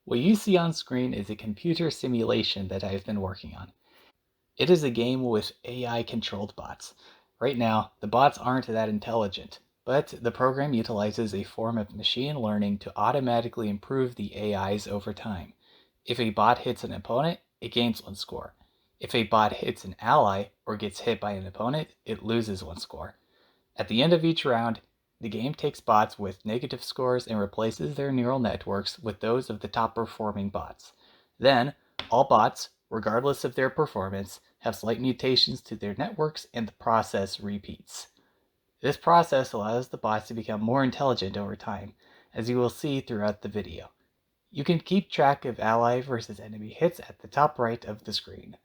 What you see on screen is a computer simulation that I've been working on. It is a game with AI-controlled bots. Right now, the bots aren't that intelligent, but the program utilizes a form of machine learning to automatically improve the AIs over time. If a bot hits an opponent, it gains one score. If a bot hits an ally or gets hit by an opponent, it loses one score. At the end of each round, the game takes bots with negative scores and replaces their neural networks with those of the top performing bots. Then, all bots, regardless of their performance, have slight mutations to their networks and the process repeats. This process allows the bots to become more intelligent over time, as you will see throughout the video. You can keep track of ally versus enemy hits at the top right of the screen.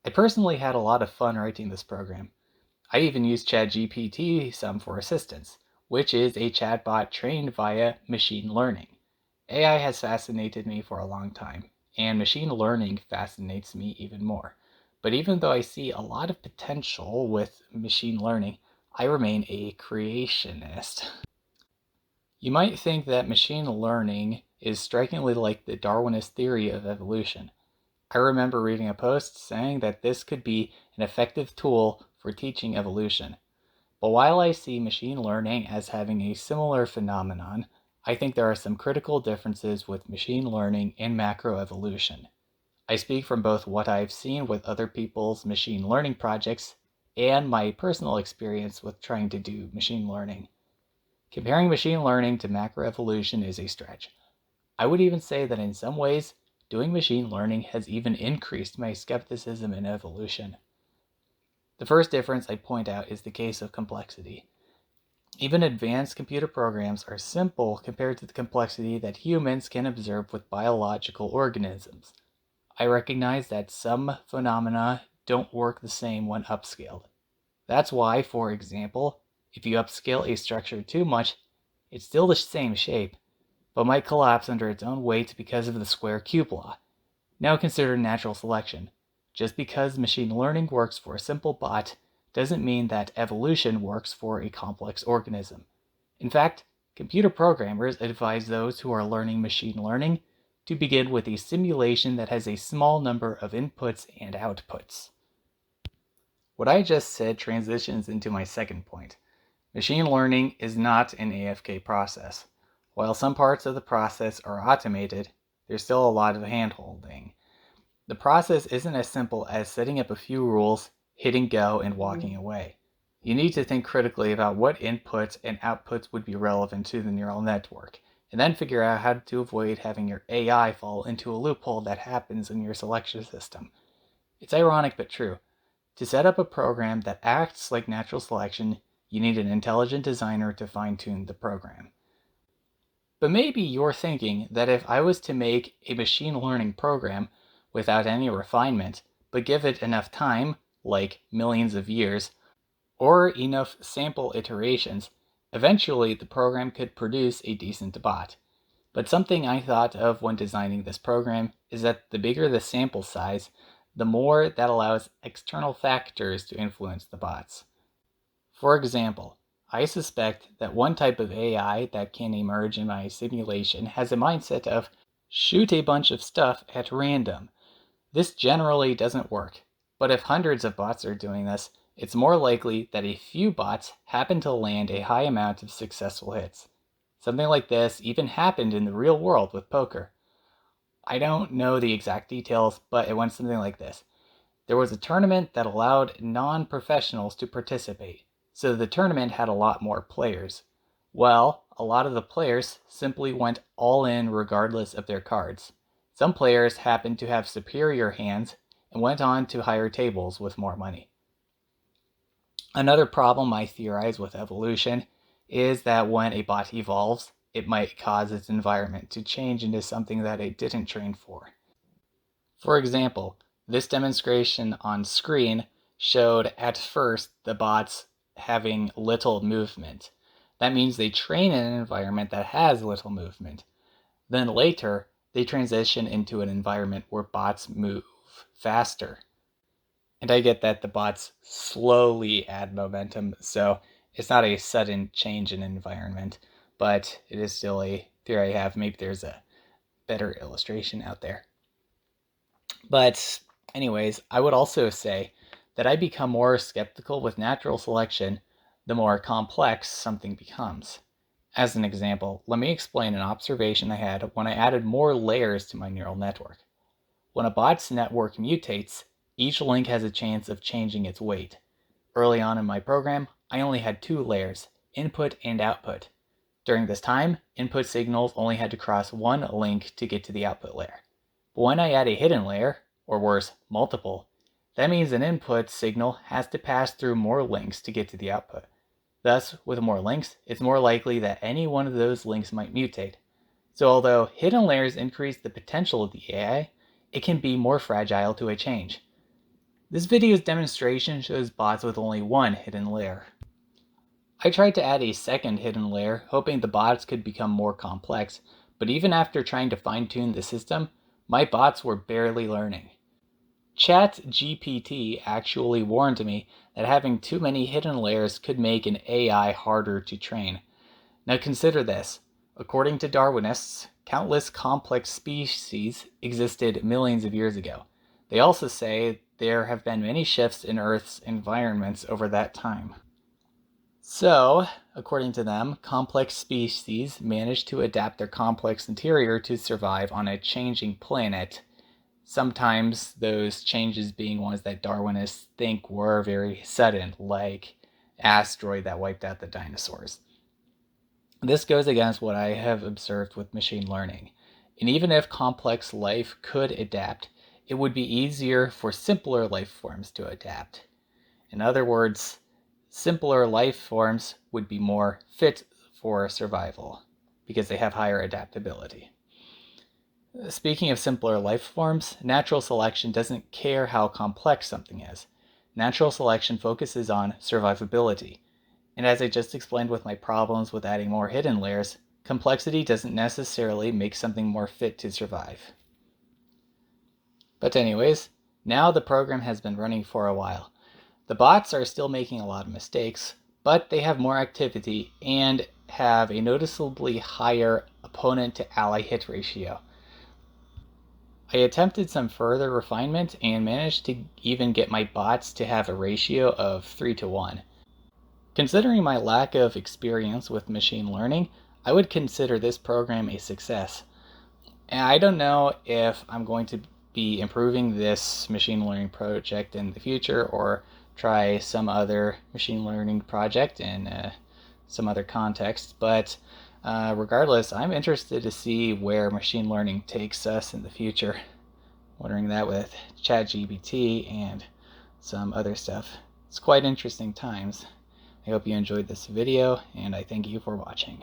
I personally had a lot of fun writing this program. I even used ChatGPT some for assistance, which is a chatbot trained via machine learning. AI has fascinated me for a long time, and machine learning fascinates me even more. But even though I see a lot of potential with machine learning, I remain a creationist. You might think that machine learning is strikingly like the Darwinist theory of evolution. I remember reading a post saying that this could be an effective tool for teaching evolution. But while I see machine learning as having a similar phenomenon, I think there are some critical differences with machine learning and macroevolution. I speak from both what I've seen with other people's machine learning projects and my personal experience with trying to do machine learning. Comparing machine learning to macroevolution is a stretch. I would even say that in some ways, doing machine learning has even increased my skepticism in evolution. The first difference I'd point out is the case of complexity. Even advanced computer programs are simple compared to the complexity that humans can observe with biological organisms. I recognize that some phenomena don't work the same when upscaled. That's why, for example, if you upscale a structure too much, it's still the same shape, but might collapse under its own weight because of the square-cube law. Now consider natural selection. Just because machine learning works for a simple bot doesn't mean that evolution works for a complex organism. In fact, computer programmers advise those who are learning machine learning to begin with a simulation that has a small number of inputs and outputs. What I just said transitions into my second point. Machine learning is not an AFK process. While some parts of the process are automated, there's still a lot of hand-holding. The process isn't as simple as setting up a few rules, hitting go, and walking away. You need to think critically about what inputs and outputs would be relevant to the neural network, and then figure out how to avoid having your AI fall into a loophole that happens in your selection system. It's ironic but true. To set up a program that acts like natural selection, you need an intelligent designer to fine-tune the program. But maybe you're thinking that if I was to make a machine learning program without any refinement, but give it enough time, like millions of years, or enough sample iterations, eventually the program could produce a decent bot. But something I thought of when designing this program is that the bigger the sample size, the more that allows external factors to influence the bots. For example, I suspect that one type of AI that can emerge in my simulation has a mindset of shoot a bunch of stuff at random. This generally doesn't work, but if hundreds of bots are doing this, it's more likely that a few bots happen to land a high amount of successful hits. Something like this even happened in the real world with poker. I don't know the exact details, but it went something like this. There was a tournament that allowed non-professionals to participate, so the tournament had a lot more players. Well, a lot of the players simply went all in regardless of their cards. Some players happened to have superior hands and went on to higher tables with more money. Another problem I theorize with evolution is that when a bot evolves, it might cause its environment to change into something that it didn't train for. For example, this demonstration on screen showed at first the bots having little movement. That means they train in an environment that has little movement. Then later, they transition into an environment where bots move faster. And I get that the bots slowly add momentum, so it's not a sudden change in environment, but it is still a theory I have. Maybe there's a better illustration out there. But anyways, I would also say that I become more skeptical with natural selection the more complex something becomes. As an example, let me explain an observation I had when I added more layers to my neural network. When a bot's network mutates, each link has a chance of changing its weight. Early on in my program, I only had 2 layers, input and output. During this time, input signals only had to cross one link to get to the output layer. But when I add a hidden layer, or worse, multiple, that means an input signal has to pass through more links to get to the output. Thus, with more links, it's more likely that any one of those links might mutate. So although hidden layers increase the potential of the AI, it can be more fragile to a change. This video's demonstration shows bots with only one hidden layer. I tried to add a second hidden layer, hoping the bots could become more complex, but even after trying to fine-tune the system, my bots were barely learning. ChatGPT actually warned me that having too many hidden layers could make an AI harder to train. Now consider this. According to Darwinists, countless complex species existed millions of years ago. They also say there have been many shifts in Earth's environments over that time. So, according to them, complex species managed to adapt their complex interior to survive on a changing planet. Sometimes those changes being ones that Darwinists think were very sudden, like asteroid that wiped out the dinosaurs. This goes against what I have observed with machine learning. And even if complex life could adapt, it would be easier for simpler life forms to adapt. In other words, simpler life forms would be more fit for survival because they have higher adaptability. Speaking of simpler life forms, natural selection doesn't care how complex something is. Natural selection focuses on survivability. And as I just explained with my problems with adding more hidden layers, complexity doesn't necessarily make something more fit to survive. But anyways, now the program has been running for a while. The bots are still making a lot of mistakes, but they have more activity and have a noticeably higher opponent to ally hit ratio. I attempted some further refinement and managed to even get my bots to have a ratio of 3-1. Considering my lack of experience with machine learning, I would consider this program a success. And I don't know if I'm going to be improving this machine learning project in the future or try some other machine learning project in some other context, but regardless, I'm interested to see where machine learning takes us in the future. Wondering that with ChatGPT and some other stuff. It's quite interesting times. I hope you enjoyed this video, and I thank you for watching.